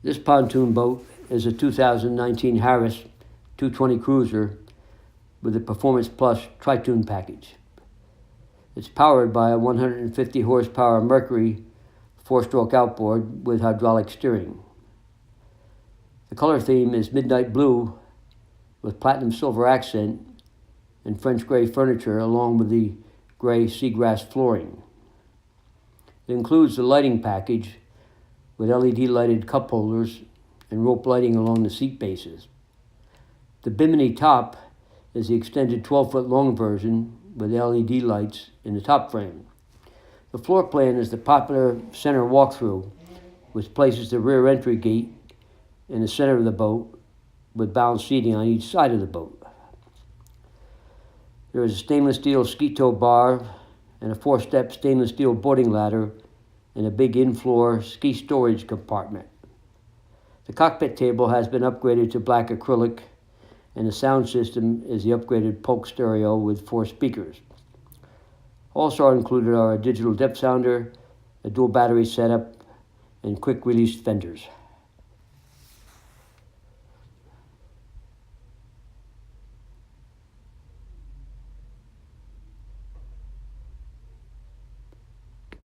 This pontoon boat is a 2019 Harris 220 Cruiser with a Performance Plus Tritoon package. It's powered by a 150 horsepower Mercury 4-stroke outboard with hydraulic steering. The color theme is midnight blue with platinum silver accent and French gray furniture along with the gray seagrass flooring. It includes the lighting package with LED lighted cup holders and rope lighting along the seat bases. The bimini top is the extended 12-foot long version with LED lights in the top frame. The floor plan is the popular center walkthrough, which places the rear entry gate in the center of the boat with balanced seating on each side of the boat. There is a stainless steel ski tow bar and a 4-step stainless steel boarding ladder and a big in-floor ski storage compartment. The cockpit table has been upgraded to black acrylic, and the sound system is the upgraded Polk stereo with 4 speakers. Also included are a digital depth sounder, a dual battery setup, and quick release fenders.